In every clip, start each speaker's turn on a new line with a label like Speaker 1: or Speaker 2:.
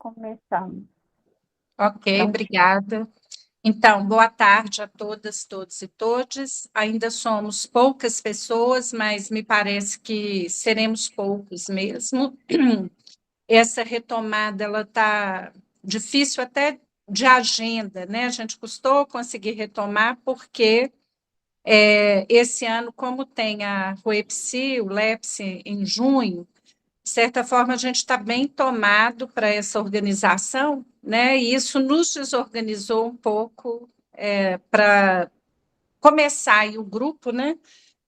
Speaker 1: Começamos.
Speaker 2: Ok, obrigada. Então, boa tarde a todas, todos e todes. Ainda somos poucas pessoas, mas me parece que seremos poucos mesmo. Essa retomada, ela está difícil até de agenda, né? A gente custou conseguir retomar porque esse ano, como tem a RUEPSI, o LEPSI em junho, de certa forma, a gente está bem tomado para essa organização, né? E isso nos desorganizou um pouco para começar aí o grupo, né?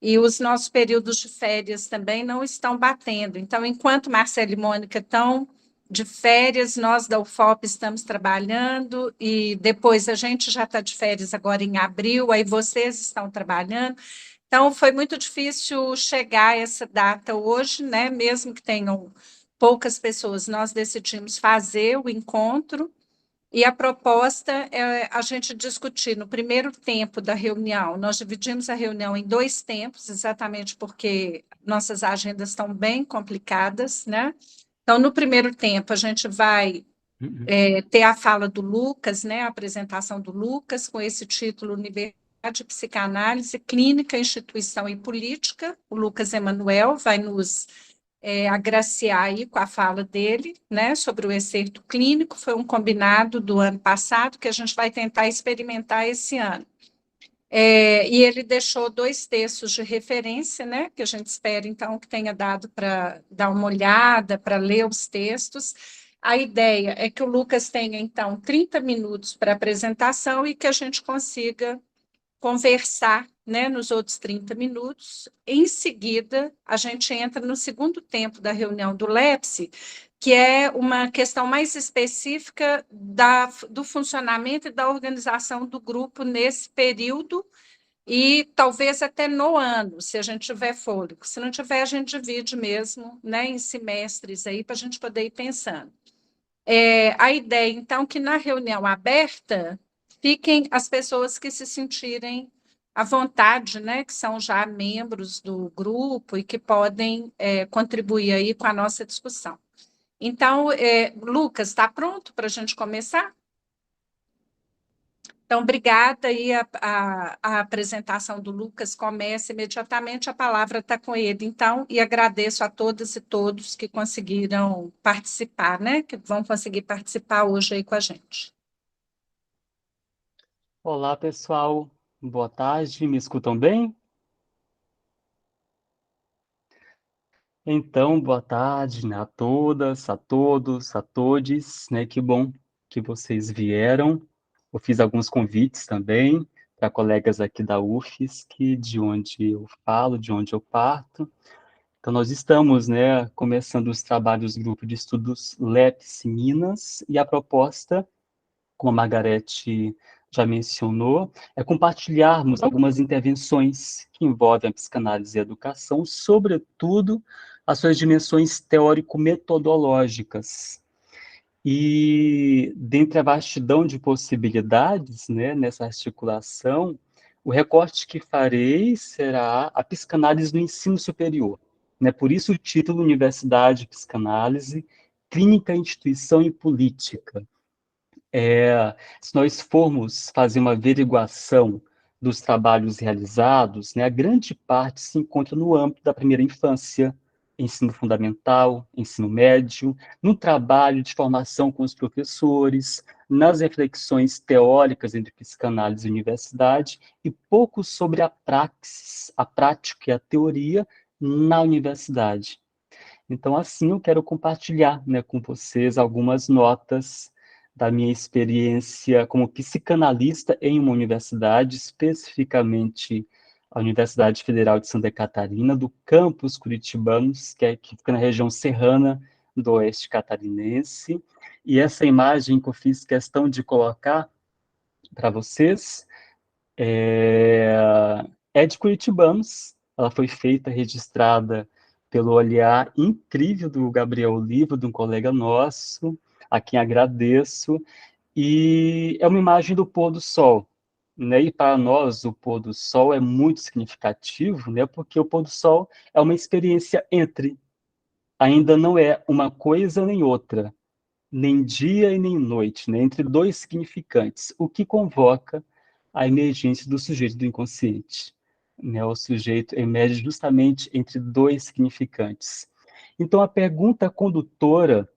Speaker 2: E os nossos períodos de férias também não estão batendo. Então, enquanto Marcelo e Mônica estão de férias, nós da UFOP estamos trabalhando, e depois a gente já está de férias agora em abril, aí vocês estão trabalhando. Então, foi muito difícil chegar a essa data hoje, né? Mesmo que tenham poucas pessoas, nós decidimos fazer o encontro, e a proposta é a gente discutir no primeiro tempo da reunião. Nós dividimos a reunião em dois tempos, exatamente porque nossas agendas estão bem complicadas, né? Então, no primeiro tempo, a gente vai ter a fala do Lucas, né? A apresentação do Lucas, com esse título Universidade de Psicanálise, Clínica, Instituição e Política. O Lucas Emanuel vai nos agraciar aí com a fala dele, né, sobre o excerto clínico. Foi um combinado do ano passado que a gente vai tentar experimentar esse ano. E ele deixou dois textos de referência, né, que a gente espera, então, que tenha dado para dar uma olhada, para ler os textos. A ideia é que o Lucas tenha, então, 30 minutos para apresentação e que a gente consiga conversar, né, nos outros 30 minutos. Em seguida, a gente entra no segundo tempo da reunião do LEPSI, que é uma questão mais específica do funcionamento e da organização do grupo nesse período, e talvez até no ano, se a gente tiver fôlego. Se não tiver, a gente divide mesmo, né, em semestres aí, para a gente poder ir pensando. A ideia, então, que na reunião aberta fiquem as pessoas que se sentirem à vontade, né, que são já membros do grupo e que podem contribuir aí com a nossa discussão. Então, Lucas, está pronto para a gente começar? Então, obrigada, e a apresentação do Lucas começa imediatamente, a palavra está com ele, então, e agradeço a todas e todos que conseguiram participar, né, que vão conseguir participar hoje aí com a gente.
Speaker 3: Olá, pessoal. Boa tarde. Me escutam bem? Então, boa tarde, né, a todas, a todos, a todes, né? Que bom que vocês vieram. Eu fiz alguns convites também para colegas aqui da UFSC, de onde eu falo, de onde eu parto. Então, nós estamos, né, começando os trabalhos do Grupo de Estudos LEPS Minas, e a proposta, como a Margarete já mencionou, é compartilharmos algumas intervenções que envolvem a psicanálise e a educação, sobretudo as suas dimensões teórico-metodológicas. E, dentre a vastidão de possibilidades, né, nessa articulação, o recorte que farei será a psicanálise no ensino superior. Né? Por isso o título Universidade, Psicanálise, Clínica, Instituição e Política. Se nós formos fazer uma averiguação dos trabalhos realizados, né, a grande parte se encontra no âmbito da primeira infância, ensino fundamental, ensino médio, no trabalho de formação com os professores, nas reflexões teóricas entre psicanálise e universidade, e pouco sobre a praxis, a prática e a teoria na universidade. Então, assim, eu quero compartilhar, né, com vocês algumas notas da minha experiência como psicanalista em uma universidade, especificamente a Universidade Federal de Santa Catarina, do campus Curitibanos, que fica na região serrana do oeste catarinense. E essa imagem que eu fiz questão de colocar para vocês é de Curitibanos. Ela foi feita, registrada pelo olhar incrível do Gabriel Oliva, de um colega nosso, a quem agradeço, e é uma imagem do pôr do sol, né? E para nós o pôr do sol é muito significativo, né? Porque o pôr do sol é uma experiência entre, ainda não é uma coisa nem outra, nem dia e nem noite, né, entre dois significantes, o que convoca a emergência do sujeito do inconsciente. Né, o sujeito emerge justamente entre dois significantes. Então, a pergunta condutora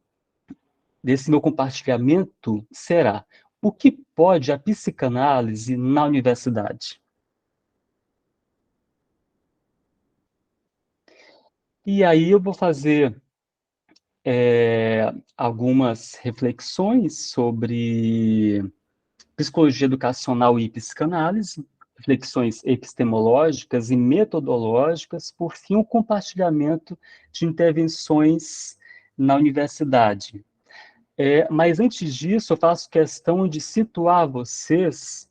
Speaker 3: desse meu compartilhamento será: o que pode a psicanálise na universidade? E aí eu vou fazer algumas reflexões sobre psicologia educacional e psicanálise, reflexões epistemológicas e metodológicas, por fim, o compartilhamento de intervenções na universidade. Mas antes disso, eu faço questão de situar vocês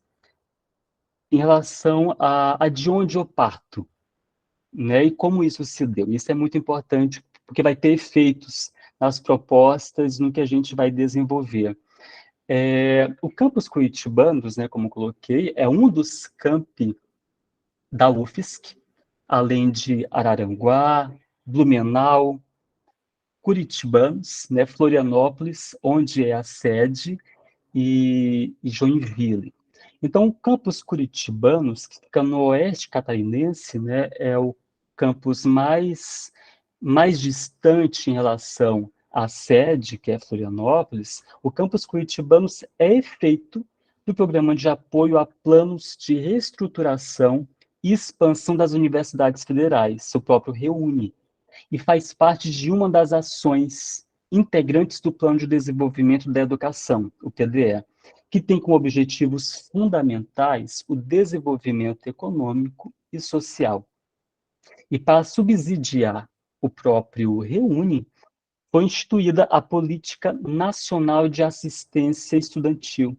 Speaker 3: em relação a de onde eu parto, né, e como isso se deu. Isso é muito importante, porque vai ter efeitos nas propostas, no que a gente vai desenvolver. O campus Curitibanos, né, como coloquei, é um dos campi da UFSC, além de Araranguá, Blumenau, Curitibanos, né, Florianópolis, onde é a sede, e Joinville. Então, o campus Curitibanos, que fica no oeste catarinense, né, é o campus mais distante em relação à sede, que é Florianópolis. O campus Curitibanos é efeito do Programa de Apoio a Planos de Reestruturação e Expansão das Universidades Federais, o próprio REUNE, e faz parte de uma das ações integrantes do Plano de Desenvolvimento da Educação, o PDE, que tem como objetivos fundamentais o desenvolvimento econômico e social. E para subsidiar o próprio REUNE, foi instituída a Política Nacional de Assistência Estudantil,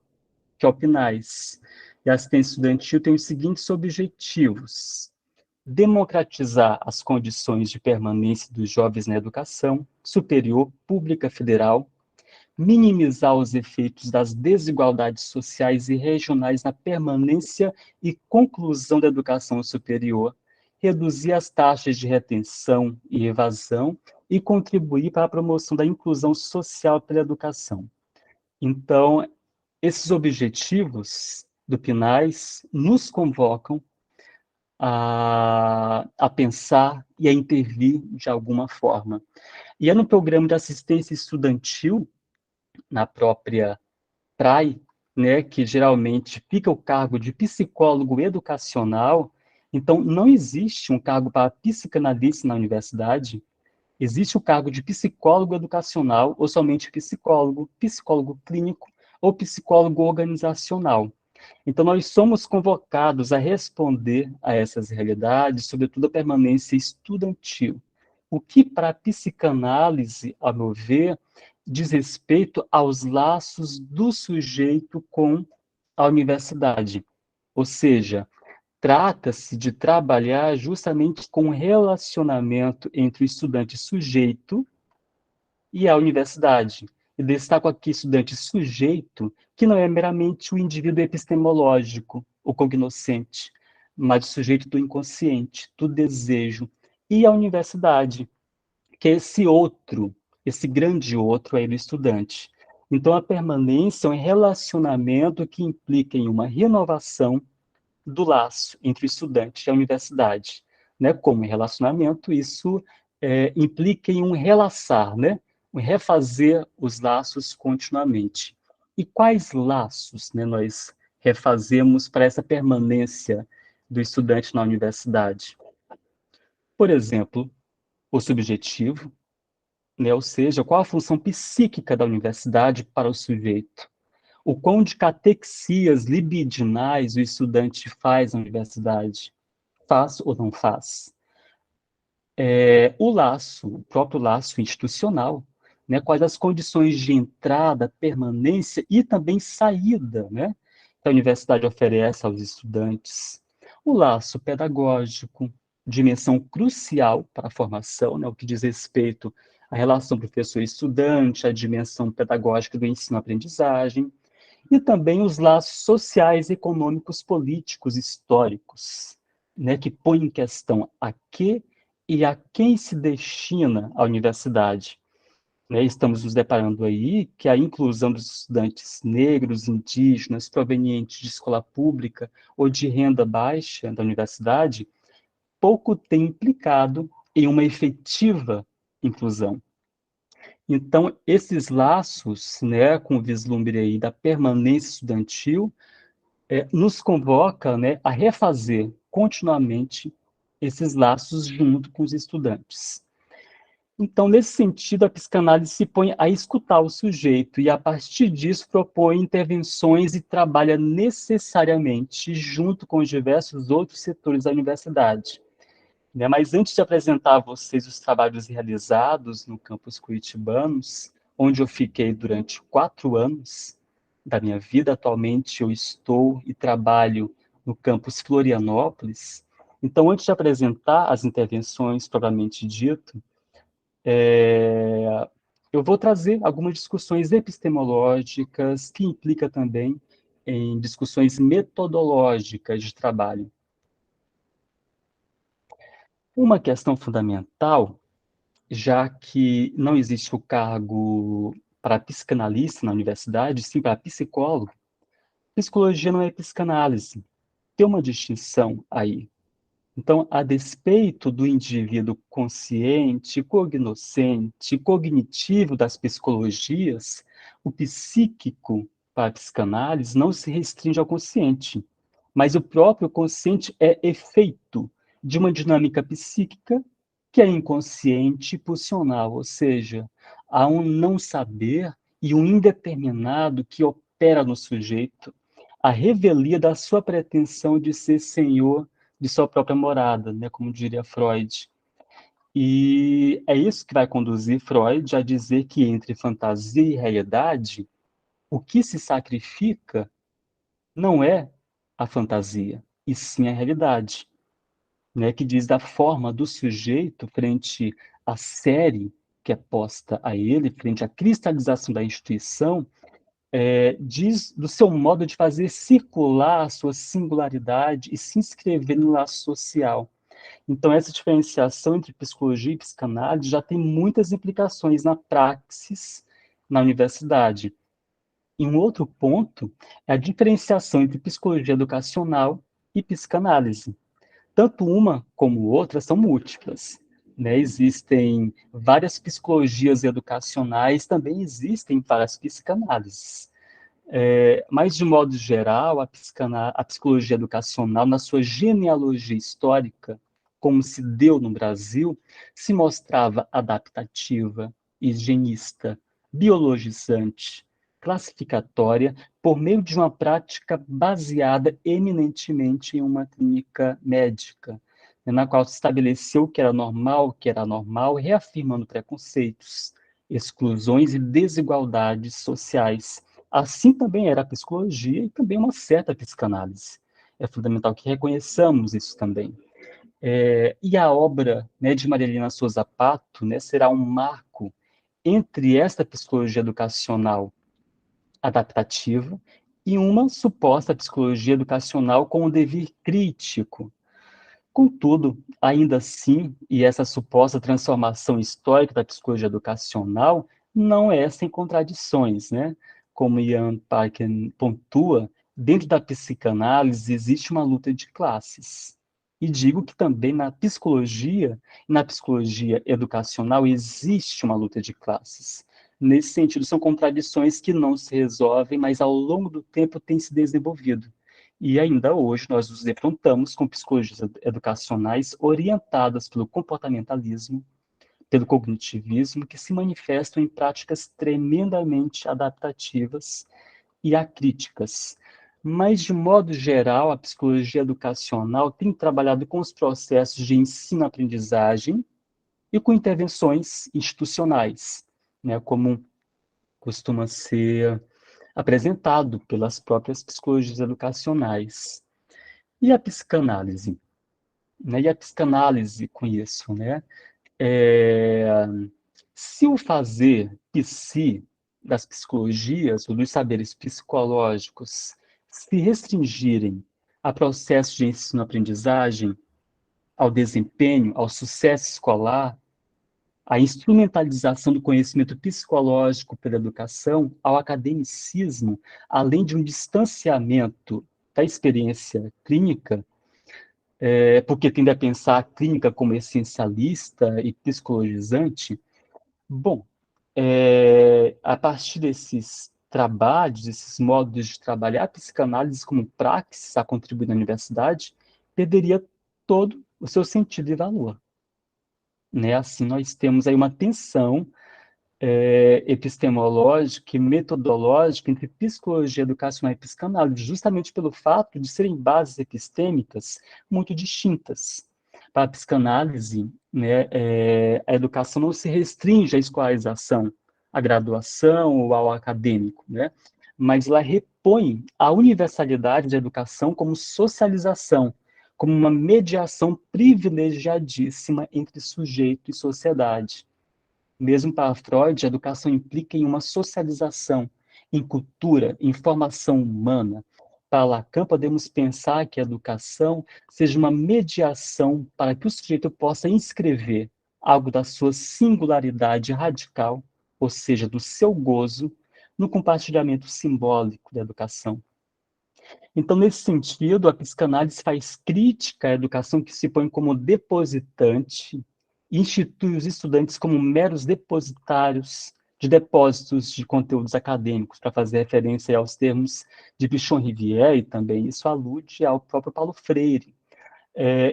Speaker 3: que é o PNAES. E a assistência estudantil tem os seguintes objetivos: democratizar as condições de permanência dos jovens na educação superior pública federal, minimizar os efeitos das desigualdades sociais e regionais na permanência e conclusão da educação superior, reduzir as taxas de retenção e evasão e contribuir para a promoção da inclusão social pela educação. Então, esses objetivos do PNAES nos convocam a pensar e a intervir de alguma forma. E é no programa de assistência estudantil, na própria PRAE, né, que geralmente fica o cargo de psicólogo educacional. Então, não existe um cargo para psicanalista na universidade, existe o cargo de psicólogo educacional, ou somente psicólogo, psicólogo clínico ou psicólogo organizacional. Então, nós somos convocados a responder a essas realidades, sobretudo a permanência estudantil. O que, para a psicanálise, a meu ver, diz respeito aos laços do sujeito com a universidade. Ou seja, trata-se de trabalhar justamente com o relacionamento entre o estudante sujeito e a universidade. E destaco aqui estudante sujeito, que não é meramente o indivíduo epistemológico, o cognoscente, mas o sujeito do inconsciente, do desejo. E a universidade, que é esse outro, esse grande outro aí do estudante. Então, a permanência é um relacionamento que implica em uma renovação do laço entre o estudante e a universidade, né? Como relacionamento, isso implica em um relaçar, né? Um refazer os laços continuamente. E quais laços, né, nós refazemos para essa permanência do estudante na universidade? Por exemplo, o subjetivo, né? Ou seja, qual a função psíquica da universidade para o sujeito? O quão de catexias libidinais o estudante faz na universidade? Faz ou não faz? O laço, o próprio laço institucional, né? Quais as condições de entrada, permanência e também saída, né? Que a universidade oferece aos estudantes. O laço pedagógico, dimensão crucial para a formação, né? O que diz respeito à relação professor-estudante, a dimensão pedagógica do ensino-aprendizagem, e também os laços sociais, econômicos, políticos, históricos, né, que põem em questão a que e a quem se destina a universidade. né? Estamos nos deparando aí que a inclusão dos estudantes negros, indígenas, provenientes de escola pública ou de renda baixa da universidade, pouco tem implicado em uma efetiva inclusão. Então, esses laços, né, com o vislumbre aí da permanência estudantil, nos convoca, né, a refazer continuamente esses laços junto com os estudantes. Então, nesse sentido, a psicanálise se põe a escutar o sujeito e, a partir disso, propõe intervenções e trabalha necessariamente junto com os diversos outros setores da universidade, né? Mas antes de apresentar a vocês os trabalhos realizados no campus Curitibanos, onde eu fiquei durante 4 anos da minha vida, atualmente eu estou e trabalho no campus Florianópolis. Então, antes de apresentar as intervenções propriamente dito, eu vou trazer algumas discussões epistemológicas que implica também em discussões metodológicas de trabalho. Uma questão fundamental, já que não existe o cargo para psicanalista na universidade, sim para psicólogo, psicologia não é psicanálise. Tem uma distinção aí. Então, a despeito do indivíduo consciente, cognoscente, cognitivo das psicologias, o psíquico para a psicanálise não se restringe ao consciente, mas o próprio consciente é efeito de uma dinâmica psíquica que é inconsciente e pulsional, ou seja, há um não saber e um indeterminado que opera no sujeito, a revelia da sua pretensão de ser senhor de sua própria morada, né, como diria Freud. E é isso que vai conduzir Freud a dizer que entre fantasia e realidade, o que se sacrifica não é a fantasia, e sim a realidade, né, que diz da forma do sujeito frente à série que é posta a ele, frente à cristalização da instituição, diz do seu modo de fazer circular a sua singularidade e se inscrever no laço social. Então, essa diferenciação entre psicologia e psicanálise já tem muitas implicações na praxis na universidade. E um outro ponto é a diferenciação entre psicologia educacional e psicanálise. Tanto uma como outra são múltiplas, né? Existem várias psicologias educacionais, também existem várias psicanálises. Mas, de modo geral, a psicologia educacional, na sua genealogia histórica, como se deu no Brasil, se mostrava adaptativa, higienista, biologizante, classificatória, por meio de uma prática baseada eminentemente em uma clínica médica, né, na qual se estabeleceu o que era anormal, reafirmando preconceitos, exclusões e desigualdades sociais. Assim também era a psicologia e também uma certa psicanálise. É fundamental que reconheçamos isso também. E a obra, né, de Maria Souza Pato, né, será um marco entre esta psicologia educacional adaptativa e uma suposta psicologia educacional com um dever crítico. Contudo, ainda assim, e essa suposta transformação histórica da psicologia educacional não é sem contradições, né? Como Ian Parkin pontua, dentro da psicanálise existe uma luta de classes. E digo que também na psicologia educacional, existe uma luta de classes. Nesse sentido, são contradições que não se resolvem, mas ao longo do tempo têm se desenvolvido. E ainda hoje nós nos defrontamos com psicologias educacionais orientadas pelo comportamentalismo, pelo cognitivismo, que se manifestam em práticas tremendamente adaptativas e acríticas. Mas, de modo geral, a psicologia educacional tem trabalhado com os processos de ensino-aprendizagem e com intervenções institucionais, né, como costuma ser apresentado pelas próprias psicologias educacionais. E a psicanálise? Né? E a psicanálise com isso, né? É, Se o fazer psi das psicologias ou dos saberes psicológicos se restringirem a processos de ensino-aprendizagem, ao desempenho, ao sucesso escolar, a instrumentalização do conhecimento psicológico pela educação ao academicismo, além de um distanciamento da experiência clínica, porque tende a pensar a clínica como essencialista e psicologizante. Bom, a partir desses trabalhos, esses modos de trabalhar, a psicanálise como praxis a contribuir na universidade perderia todo o seu sentido e valor. Né? Assim, nós temos aí uma tensão epistemológica e metodológica entre psicologia educacional e psicanálise, justamente pelo fato de serem bases epistêmicas muito distintas. Para a psicanálise, né, a educação não se restringe à escolarização, à graduação ou ao acadêmico, né, mas ela repõe a universalidade da educação como socialização, como uma mediação privilegiadíssima entre sujeito e sociedade. Mesmo para Freud, a educação implica em uma socialização, em cultura, em formação humana. Para Lacan, podemos pensar que a educação seja uma mediação para que o sujeito possa inscrever algo da sua singularidade radical, ou seja, do seu gozo, no compartilhamento simbólico da educação. Então, nesse sentido, a psicanálise faz crítica à educação que se põe como depositante, institui os estudantes como meros depositários de depósitos de conteúdos acadêmicos, para fazer referência aos termos de Pichon Rivière, e também isso alude ao próprio Paulo Freire.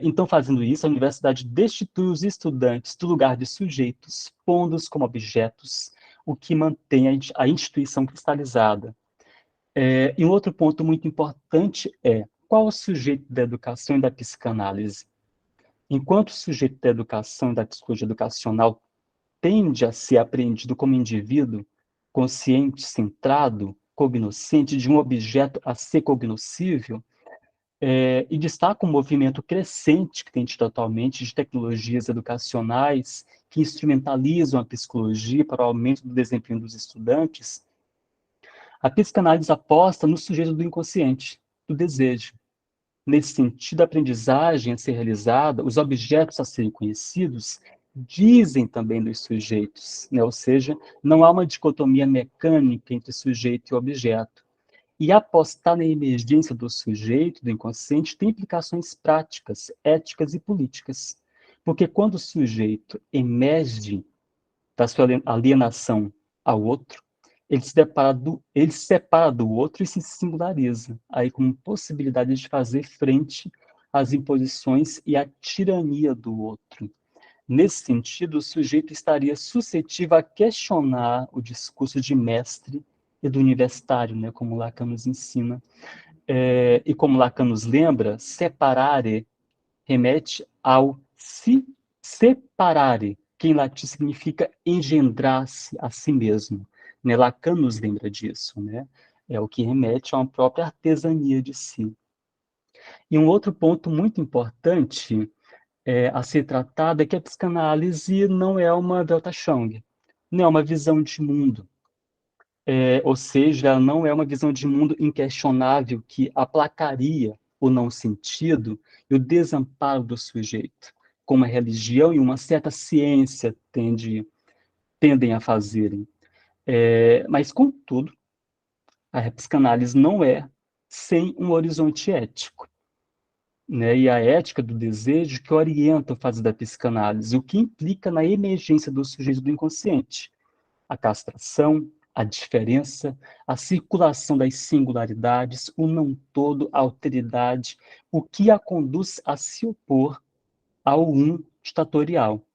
Speaker 3: Então, fazendo isso, a universidade destitui os estudantes do lugar de sujeitos, pondo-os como objetos, o que mantém a instituição cristalizada. E um outro ponto muito importante é qual o sujeito da educação e da psicanálise. Enquanto o sujeito da educação e da psicologia educacional tende a ser apreendido como indivíduo consciente, centrado, cognoscente de um objeto a ser cognoscível, e destaca um movimento crescente que tem tido atualmente de tecnologias educacionais que instrumentalizam a psicologia para o aumento do desempenho dos estudantes, a psicanálise aposta no sujeito do inconsciente, do desejo. Nesse sentido, a aprendizagem a ser realizada, os objetos a serem conhecidos, dizem também dos sujeitos, né? Ou seja, não há uma dicotomia mecânica entre sujeito e objeto. E apostar na emergência do sujeito, do inconsciente, tem implicações práticas, éticas e políticas. Porque quando o sujeito emerge da sua alienação ao outro, ele se separa do outro e se singulariza, aí como possibilidade de fazer frente às imposições e à tirania do outro. Nesse sentido, o sujeito estaria suscetível a questionar o discurso de mestre e do universitário, né, como Lacan nos ensina. E como Lacan nos lembra, separare remete ao se separare, que em latim significa engendrar-se a si mesmo. Né? Lacan nos lembra disso, né? É o que remete a uma própria artesania de si. E um outro ponto muito importante a ser tratado é que a psicanálise não é uma Weltanschauung, não é uma visão de mundo. Ou seja, não é uma visão de mundo inquestionável que aplacaria o não sentido e o desamparo do sujeito, como a religião e uma certa ciência tendem a fazerem. Mas, contudo, a psicanálise não é sem um horizonte ético, né? E a ética do desejo que orienta o fazer da psicanálise, o que implica na emergência do sujeito do inconsciente, a castração, a diferença, a circulação das singularidades, o não todo, a alteridade, o que a conduz a se opor ao ditatorial,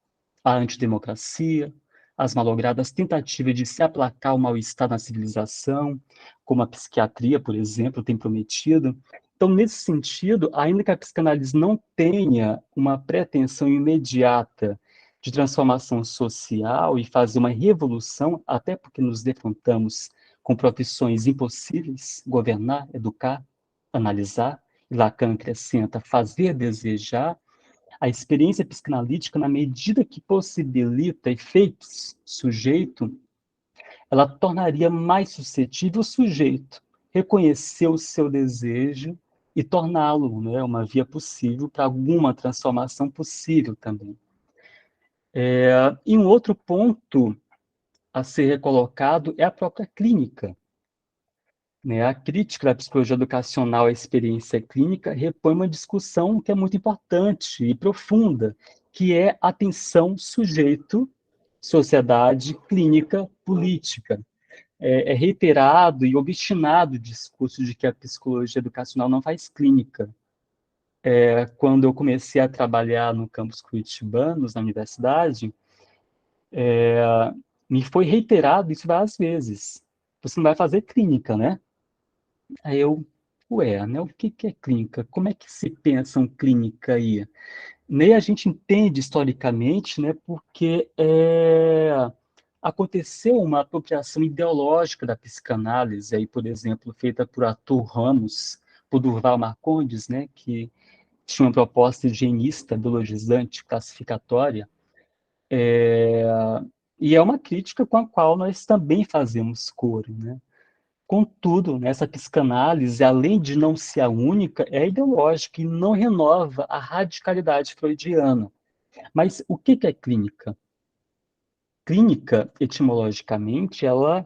Speaker 3: a antidemocracia, as malogradas tentativas de se aplacar o mal-estar na civilização, como a psiquiatria, por exemplo, tem prometido. Então, nesse sentido, ainda que a psicanálise não tenha uma pretensão imediata de transformação social e fazer uma revolução, até porque nos defrontamos com profissões impossíveis, governar, educar, analisar, e Lacan acrescenta fazer desejar, a experiência psicanalítica, na medida que possibilita efeitos sujeito, ela tornaria mais suscetível o sujeito reconhecer o seu desejo e torná-lo, né, uma via possível para alguma transformação possível também. E um outro ponto a ser recolocado é a própria clínica, né? A crítica da psicologia educacional à experiência clínica repõe uma discussão que é muito importante e profunda, que é a tensão sujeito, sociedade, clínica, política. É reiterado e obstinado o discurso de que a psicologia educacional não faz clínica. Quando eu comecei a trabalhar no campus curitibanos, na universidade, me foi reiterado isso várias vezes. Você não vai fazer clínica, né? Aí eu, ué, né? O que que é clínica? Como é que se pensa em clínica aí? Nem a gente entende historicamente, né? Porque aconteceu uma apropriação ideológica da psicanálise, aí, por exemplo, feita por Arthur Ramos, por Durval Marcondes, né? Que tinha uma proposta higienista, biologizante, classificatória, e é uma crítica com a qual nós também fazemos coro, né? Contudo, essa psicanálise, além de não ser a única, é ideológica e não renova a radicalidade freudiana. Mas o que é clínica? Clínica, etimologicamente, ela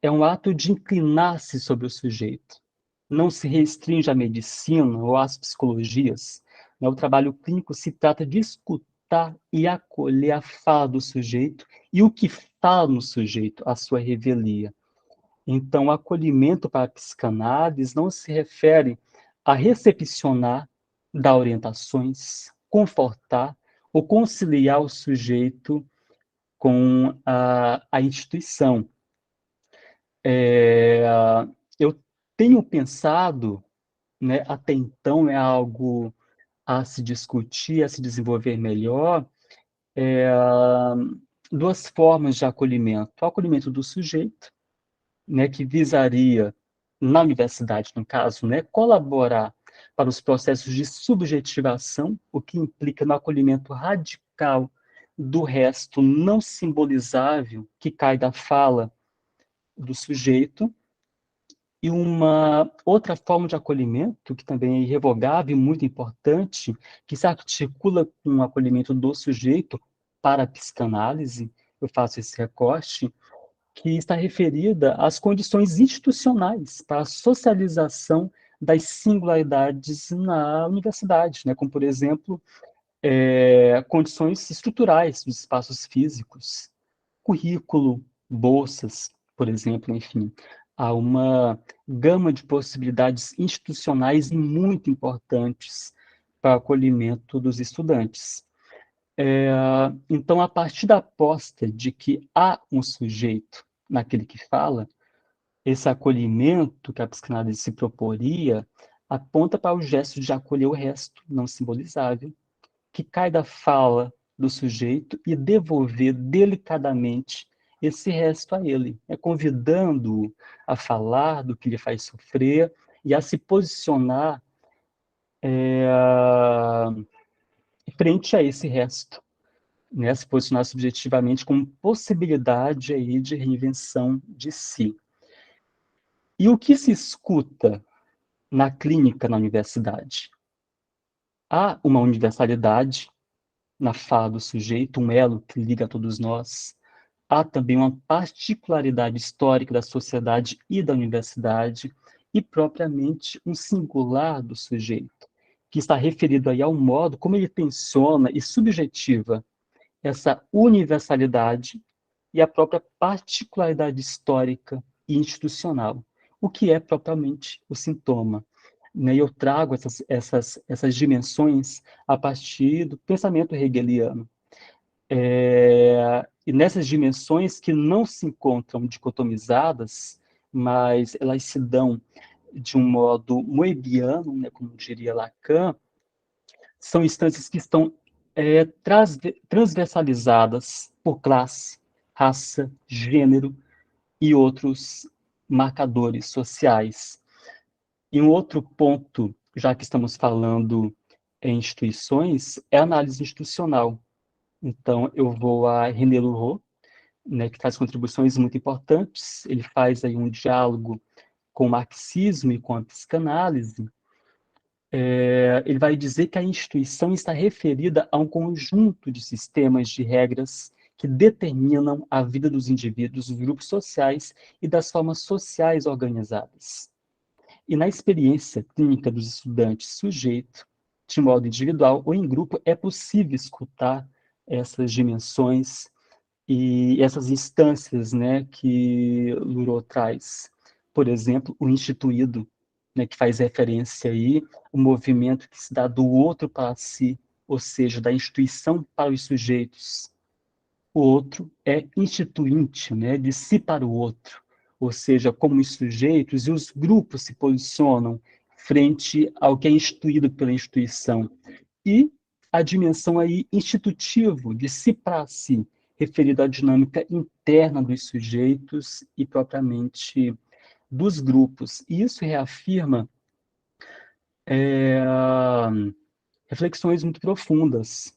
Speaker 3: é um ato de inclinar-se sobre o sujeito. Não se restringe à medicina ou às psicologias. O trabalho clínico se trata de escutar e acolher a fala do sujeito e o que fala no sujeito, a sua revelia. Então, o acolhimento para a psicanálise não se refere a recepcionar, dar orientações, confortar ou conciliar o sujeito com a instituição. É, eu tenho pensado, né, até então é algo a se discutir, a se desenvolver melhor, é, duas formas de acolhimento. O acolhimento do sujeito, né, que visaria, na universidade, no caso, né, colaborar para os processos de subjetivação, o que implica no acolhimento radical do resto não simbolizável que cai da fala do sujeito, e uma outra forma de acolhimento, que também é irrevogável e muito importante, que se articula com o acolhimento do sujeito para a psicanálise, eu faço esse recorte, que está referida às condições institucionais para a socialização das singularidades na universidade, né? Como, por exemplo, condições estruturais dos espaços físicos, currículo, bolsas, por exemplo, enfim. Há uma gama de possibilidades institucionais muito importantes para o acolhimento dos estudantes. Então, a partir da aposta de que há um sujeito naquele que fala, esse acolhimento que a psicanálise se proporia aponta para o gesto de acolher o resto, não simbolizável, que cai da fala do sujeito e devolver delicadamente esse resto a ele, convidando-o a falar do que lhe faz sofrer e a se posicionar frente a esse resto, né? Se posicionar subjetivamente como possibilidade aí de reinvenção de si. E o que se escuta na clínica, na universidade? Há uma universalidade na fala do sujeito, um elo que liga a todos nós. Há também uma particularidade histórica da sociedade e da universidade, e propriamente um singular do sujeito, que está referido aí ao modo como ele tensiona e subjetiva essa universalidade e a própria particularidade histórica e institucional, o que é propriamente o sintoma. Né? E eu trago essas dimensões a partir do pensamento hegeliano. E nessas dimensões que não se encontram dicotomizadas, mas elas se dão de um modo moebiano, né, como diria Lacan, são instâncias que estão transversalizadas por classe, raça, gênero e outros marcadores sociais. E um outro ponto, já que estamos falando em instituições, é a análise institucional. Então, eu vou a René Leroux, né, que traz contribuições muito importantes. Ele faz aí um diálogo com o marxismo e com a psicanálise, Ele vai dizer que a instituição está referida a um conjunto de sistemas de regras que determinam a vida dos indivíduos, dos grupos sociais e das formas sociais organizadas. E na experiência clínica dos estudantes sujeito, de modo individual ou em grupo, é possível escutar essas dimensões e essas instâncias, né, que Lurot traz. Por exemplo, o instituído, né, que faz referência aí o movimento que se dá do outro para si, ou seja, da instituição para os sujeitos. O outro é instituinte, né, de si para o outro, ou seja, como os sujeitos e os grupos se posicionam frente ao que é instituído pela instituição. E a dimensão aí institutivo, de si para si, referido à dinâmica interna dos sujeitos e propriamente dos grupos. E isso reafirma é, reflexões muito profundas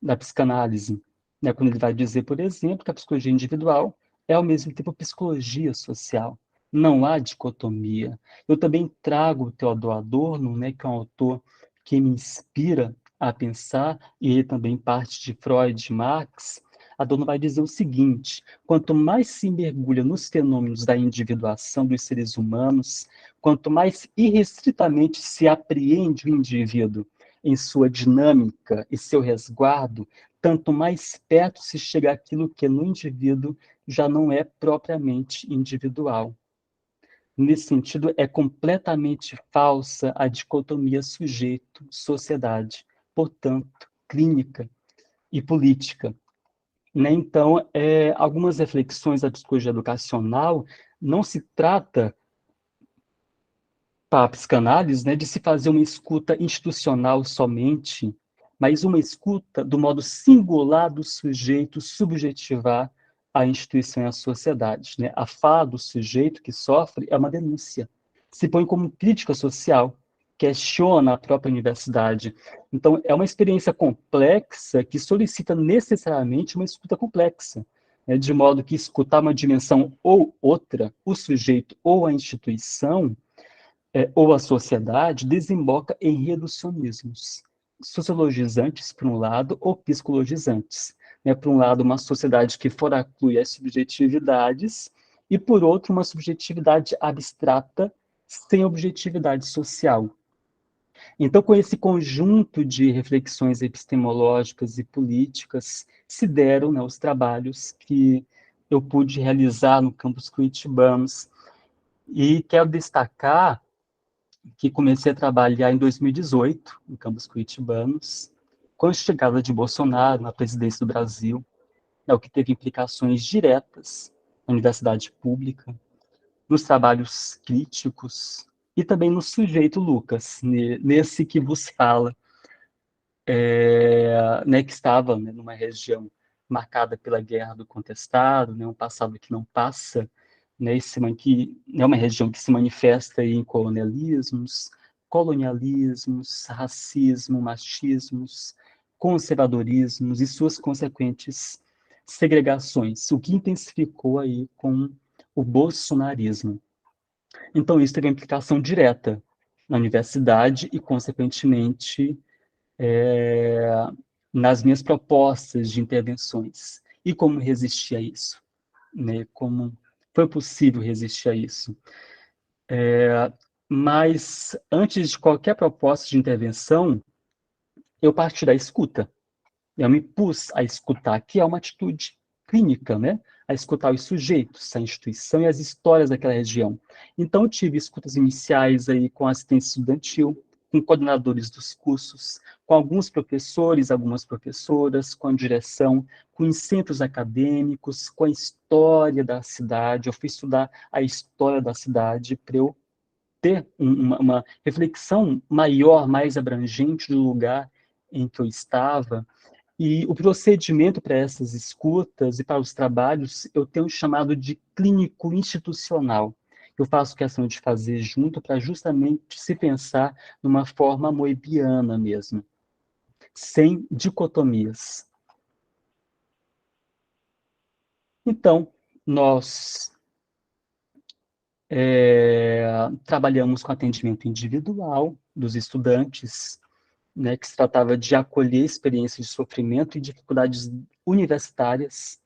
Speaker 3: da psicanálise, né? Quando ele vai dizer, por exemplo, que a psicologia individual é ao mesmo tempo psicologia social. Não há dicotomia. Eu também trago o Theodor Adorno, né, que é um autor que me inspira a pensar, e ele também parte de Freud e Marx. Adorno vai dizer o seguinte: quanto mais se mergulha nos fenômenos da individuação dos seres humanos, quanto mais irrestritamente se apreende o indivíduo em sua dinâmica e seu resguardo, tanto mais perto se chega àquilo que no indivíduo já não é propriamente individual. Nesse sentido, é completamente falsa a dicotomia sujeito-sociedade, portanto, clínica e política. Né? Então, algumas reflexões da psicologia educacional não se trata para a psicanálise, né, de se fazer uma escuta institucional somente, mas uma escuta do modo singular do sujeito subjetivar a instituição e a sociedade. Né? A fala do sujeito que sofre é uma denúncia, se põe como crítica social, questiona a própria universidade. Então, é uma experiência complexa que solicita necessariamente uma escuta complexa, né? De modo que escutar uma dimensão ou outra, o sujeito ou a instituição, ou a sociedade, desemboca em reducionismos sociologizantes, por um lado, ou psicologizantes. Né? Por um lado, uma sociedade que foraclui as subjetividades, e, por outro, uma subjetividade abstrata, sem objetividade social. Então, com esse conjunto de reflexões epistemológicas e políticas, se deram, né, os trabalhos que eu pude realizar no campus Curitibanos. E quero destacar que comecei a trabalhar em 2018, em campos curitibanos, com a chegada de Bolsonaro na presidência do Brasil, o que teve implicações diretas na universidade pública, nos trabalhos críticos e também no sujeito Lucas, nesse que vos fala, né, que estava, né, numa região marcada pela guerra do contestado, né, um passado que não passa, né, que é uma região que se manifesta em colonialismos, racismo, machismos, conservadorismos e suas consequentes segregações, o que intensificou aí com o bolsonarismo. Então, isso teve uma implicação direta na universidade e, consequentemente, é, nas minhas propostas de intervenções. E como resistir a isso? Né? Como foi possível resistir a isso? Mas, antes de qualquer proposta de intervenção, eu parti da escuta. Eu me pus a escutar, que é uma atitude clínica, né? A escutar os sujeitos, a instituição e as histórias daquela região. Então, eu tive escutas iniciais aí com assistência estudantil, com coordenadores dos cursos, com alguns professores, algumas professoras, com a direção, com os centros acadêmicos, com a história da cidade. Eu fui estudar a história da cidade para eu ter uma reflexão maior, mais abrangente do lugar em que eu estava. E o procedimento para essas escutas e para os trabalhos, eu tenho chamado de clínico institucional. Eu faço questão de fazer junto para justamente se pensar numa forma moebiana mesmo, sem dicotomias. Então, nós Trabalhamos com atendimento individual dos estudantes, né, que se tratava de acolher experiências de sofrimento e dificuldades universitárias.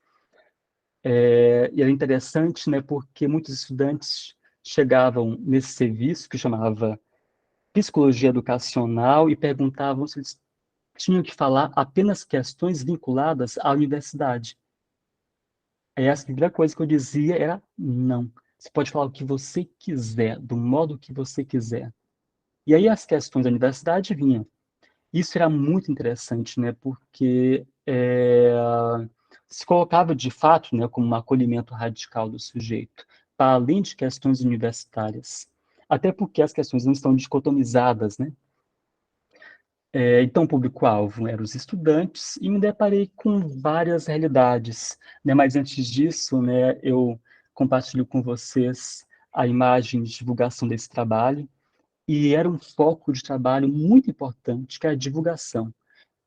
Speaker 3: E era interessante, né, porque muitos estudantes chegavam nesse serviço que chamava psicologia educacional e perguntavam se eles tinham que falar apenas questões vinculadas à universidade. Aí a primeira coisa que eu dizia era não. Você pode falar o que você quiser, do modo que você quiser. E aí as questões da universidade vinham. Isso era muito interessante, né? Porque se colocava de fato, né, como um acolhimento radical do sujeito, para além de questões universitárias. Até porque as questões não estão dicotomizadas, né? Então, o público-alvo eram os estudantes e me deparei com várias realidades, né? Mas antes disso, né, eu compartilho com vocês a imagem de divulgação desse trabalho, e era um foco de trabalho muito importante, que é a divulgação,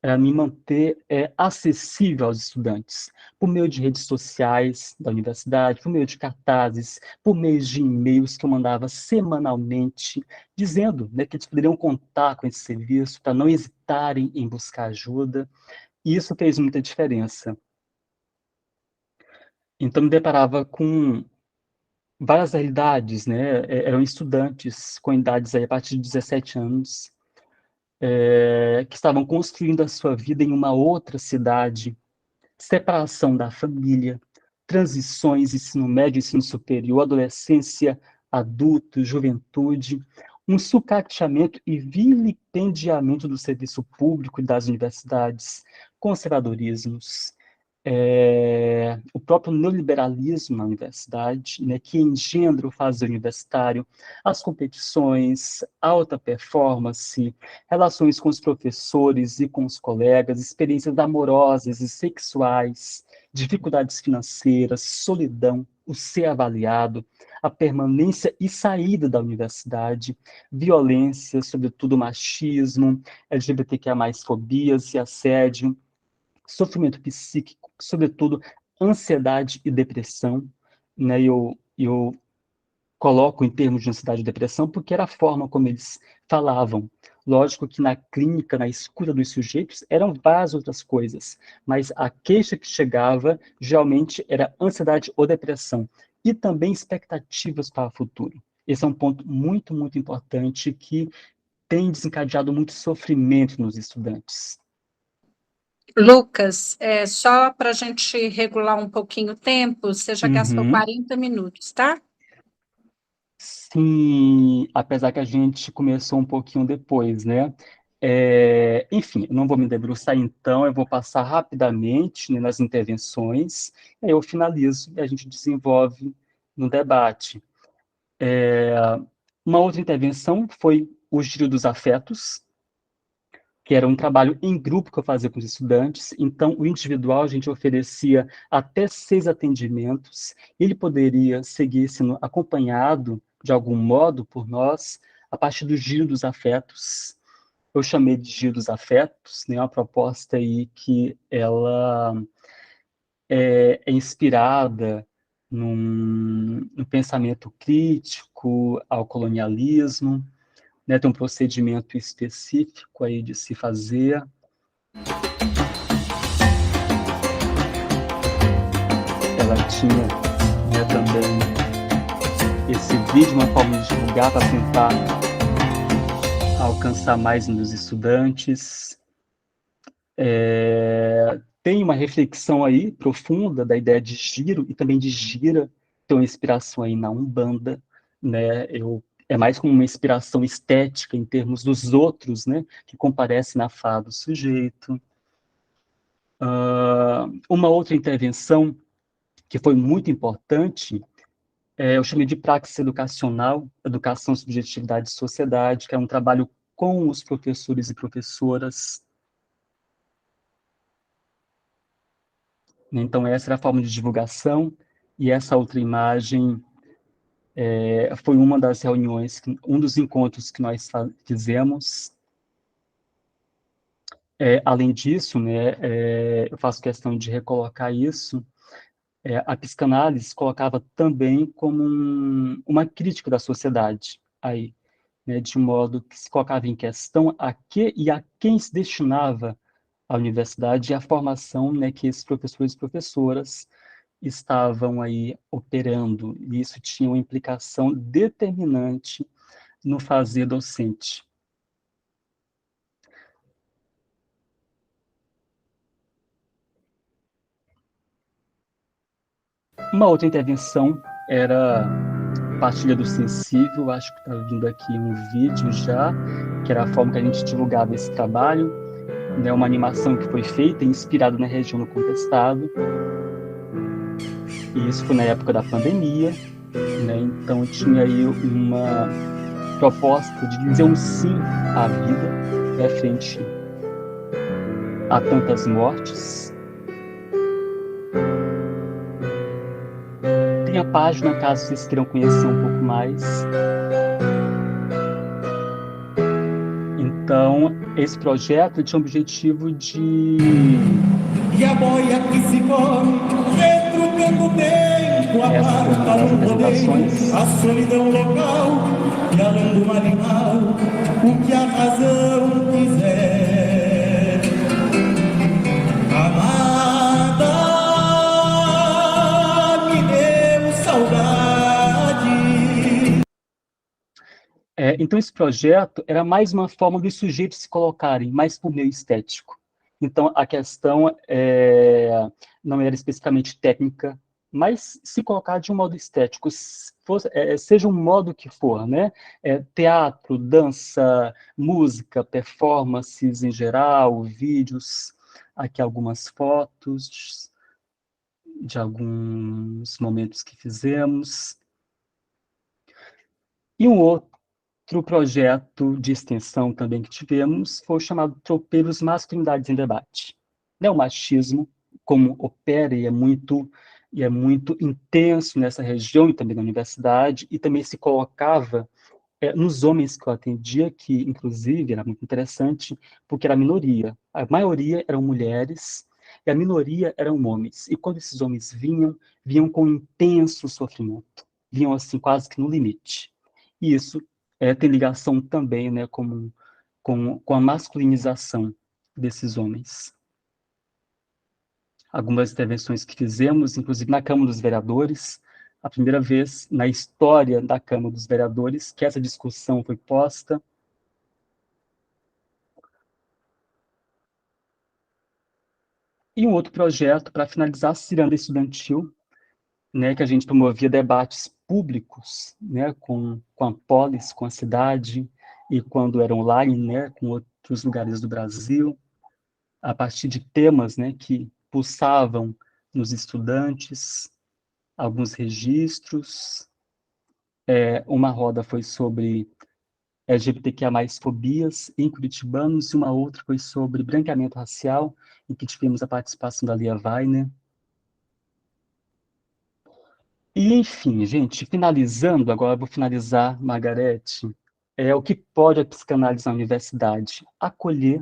Speaker 3: para me manter acessível aos estudantes, por meio de redes sociais da universidade, por meio de cartazes, por meio de e-mails que eu mandava semanalmente, dizendo, né, que eles poderiam contar com esse serviço, para não hesitarem em buscar ajuda, e isso fez muita diferença. Então, me deparava com várias realidades, né? Eram estudantes com idades aí a partir de 17 anos, que estavam construindo a sua vida em uma outra cidade, separação da família, transições, ensino médio, ensino superior, adolescência, adulto, juventude, um sucateamento e vilipendiamento do serviço público e das universidades, conservadorismos, o próprio neoliberalismo na universidade, né, que engendra o fazer universitário, as competições, alta performance, relações com os professores e com os colegas, experiências amorosas e sexuais, dificuldades financeiras, solidão, o ser avaliado, a permanência e saída da universidade, violência, sobretudo machismo, LGBTQIA+, fobias e assédio, sofrimento psíquico, sobretudo ansiedade e depressão, né? Eu coloco em termos de ansiedade e depressão porque era a forma como eles falavam. Lógico que na clínica, na escuta dos sujeitos, eram várias outras coisas, mas a queixa que chegava geralmente era ansiedade ou depressão, e também expectativas para o futuro. Esse é um ponto muito, muito importante que tem desencadeado muito sofrimento nos estudantes.
Speaker 2: Lucas, só para a gente regular um pouquinho o tempo, você já gastou
Speaker 3: Uhum.
Speaker 2: 40 minutos, tá?
Speaker 3: Sim, apesar que a gente começou um pouquinho depois, né? Enfim, eu não vou me debruçar então, eu vou passar rapidamente, né, nas intervenções, aí eu finalizo e a gente desenvolve no debate. Uma outra intervenção foi o Giro dos Afetos, que era um trabalho em grupo que eu fazia com os estudantes. Então, o individual, a gente oferecia até 6 atendimentos. Ele poderia seguir sendo acompanhado, de algum modo, por nós, a partir do Giro dos Afetos. Eu chamei de Giro dos Afetos, né, uma proposta aí que ela é inspirada num pensamento crítico ao colonialismo, né, tem um procedimento específico aí de se fazer. Ela tinha, né, também esse vídeo, uma forma de divulgar para tentar alcançar mais nos estudantes. Tem uma reflexão aí profunda da ideia de giro e também de gira, tem uma inspiração aí na Umbanda, né? É mais como uma inspiração estética em termos dos outros, né, que comparece na fala do sujeito. Uma outra intervenção que foi muito importante, eu chamei de praxis educacional, educação, subjetividade e sociedade, que é um trabalho com os professores e professoras. Então, essa era a forma de divulgação, e essa outra imagem foi uma das reuniões, um dos encontros que nós fizemos. Além disso, né, eu faço questão de recolocar isso, A psicanálise colocava também como uma crítica da sociedade, aí, né, de modo que se colocava em questão a que e a quem se destinava a universidade e a formação, né, que esses professores e professoras estavam aí operando, e isso tinha uma implicação determinante no fazer docente. Uma outra intervenção era partilha do sensível, acho que está vindo aqui um vídeo já, que era a forma que a gente divulgava esse trabalho, né, uma animação que foi feita, inspirada na região do Contestado, e isso foi na época da pandemia, né, então tinha aí uma proposta de dizer um sim à vida, né, frente a tantas mortes. Tem a página, caso vocês queiram conhecer um pouco mais. Então, esse projeto tinha o objetivo de...
Speaker 1: E a boia que se move, retrucando o tempo, aparta no rodeio, a solidão local, e além do animal, o que a razão quiser. Amada, me deu saudade.
Speaker 3: Então, esse projeto era mais uma forma dos sujeitos se colocarem, mais por meio estético. Então, a questão não era especificamente técnica, mas se colocar de um modo estético, seja um modo que for, né? Teatro, dança, música, performances em geral, vídeos, aqui algumas fotos de alguns momentos que fizemos. E um outro projeto de extensão também que tivemos foi o chamado Tropeiros Masculinidades em Debate. O machismo, como opera e é muito intenso nessa região e também na universidade, e também se colocava nos homens que eu atendia, que inclusive era muito interessante, porque era a minoria. A maioria eram mulheres e a minoria eram homens. E quando esses homens vinham com intenso sofrimento, vinham assim quase que no limite. E isso tem ligação também, né, com a masculinização desses homens. Algumas intervenções que fizemos, inclusive na Câmara dos Vereadores, a primeira vez na história da Câmara dos Vereadores que essa discussão foi posta. E um outro projeto para finalizar a ciranda estudantil, né, que a gente promovia debates públicos, né, com a polis, com a cidade, e quando era online, né, com outros lugares do Brasil, a partir de temas, né, que pulsavam nos estudantes, alguns registros. Uma roda foi sobre LGBTQIA+, fobias em curitibanos, e uma outra foi sobre branqueamento racial, em que tivemos a participação da Lia Weiner. E, enfim, gente, finalizando, agora eu vou finalizar, Margarete, o que pode a psicanálise na universidade? Acolher,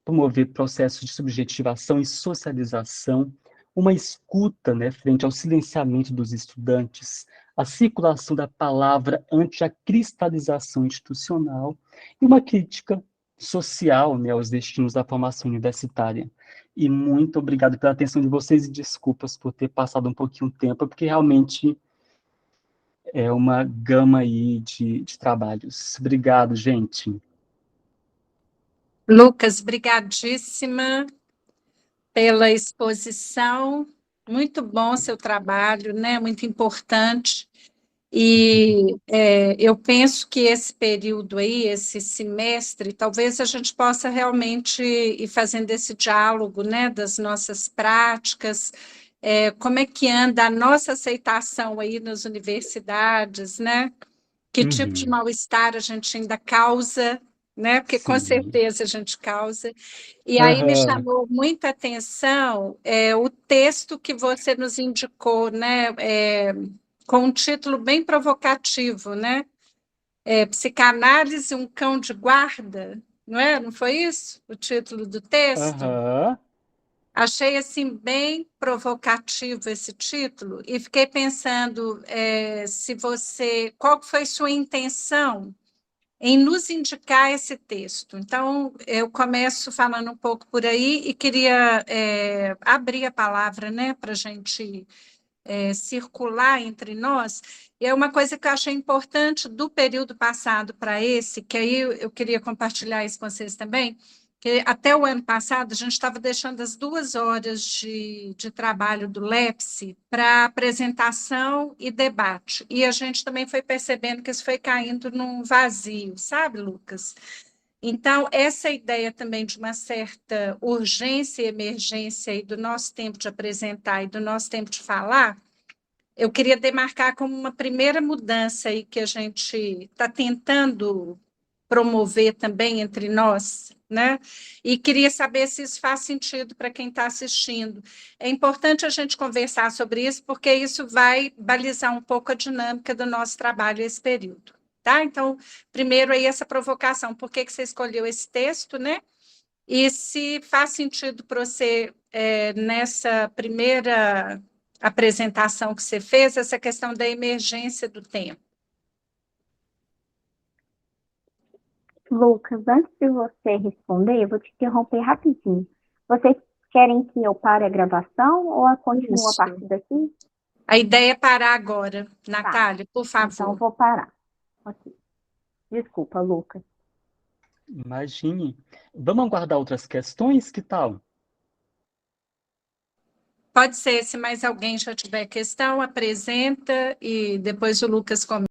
Speaker 3: promover processos de subjetivação e socialização, uma escuta, né, frente ao silenciamento dos estudantes, a circulação da palavra ante a cristalização institucional e uma crítica social, né, aos destinos da formação universitária. E muito obrigado pela atenção de vocês e desculpas por ter passado um pouquinho de tempo, porque realmente é uma gama aí de trabalhos. Obrigado, gente.
Speaker 2: Lucas, brigadíssima pela exposição. Muito bom seu trabalho, né? Muito importante. E eu penso que esse período aí, esse semestre, talvez a gente possa realmente ir fazendo esse diálogo, né, das nossas práticas, como é que anda a nossa aceitação aí nas universidades, né? Que tipo de
Speaker 3: Uhum.
Speaker 2: mal-estar a gente ainda causa, né? Porque com
Speaker 3: Sim.
Speaker 2: certeza a gente causa. E aí me
Speaker 3: Aham.
Speaker 2: chamou muita atenção o texto que você nos indicou, né? Com um título bem provocativo, né? Psicanálise, um cão de guarda, não é? Não foi isso o título do texto?
Speaker 3: Aham.
Speaker 2: Achei assim bem provocativo esse título e fiquei pensando qual foi sua intenção em nos indicar esse texto. Então, eu começo falando um pouco por aí e queria abrir a palavra, né, para a gente circular entre nós. E é uma coisa que eu achei importante do período passado para esse, que aí eu queria compartilhar isso com vocês também, que até o ano passado a gente estava deixando as 2 horas de trabalho do LEPSE para apresentação e debate. E a gente também foi percebendo que isso foi caindo num vazio, sabe, Lucas? Então, essa ideia também de uma certa urgência e emergência aí do nosso tempo de apresentar e do nosso tempo de falar, eu queria demarcar como uma primeira mudança aí que a gente está tentando promover também entre nós, né? E queria saber se isso faz sentido para quem está assistindo. É importante a gente conversar sobre isso, porque isso vai balizar um pouco a dinâmica do nosso trabalho esse período, tá? Então, primeiro aí essa provocação, por que você escolheu esse texto, né? E se faz sentido para você, nessa primeira apresentação que você fez, essa questão da emergência do tempo.
Speaker 4: Lucas, antes de você responder, eu vou te interromper rapidinho. Vocês querem que eu pare a gravação ou a continue a
Speaker 2: Isso.
Speaker 4: partir daqui?
Speaker 2: A ideia é parar agora, Natália, por
Speaker 4: Então,
Speaker 2: favor.
Speaker 4: vou parar. Ok. Desculpa, Lucas.
Speaker 3: Imagine. Vamos aguardar outras questões, que tal?
Speaker 2: Pode ser, se mais alguém já tiver questão, apresenta e depois o Lucas comenta.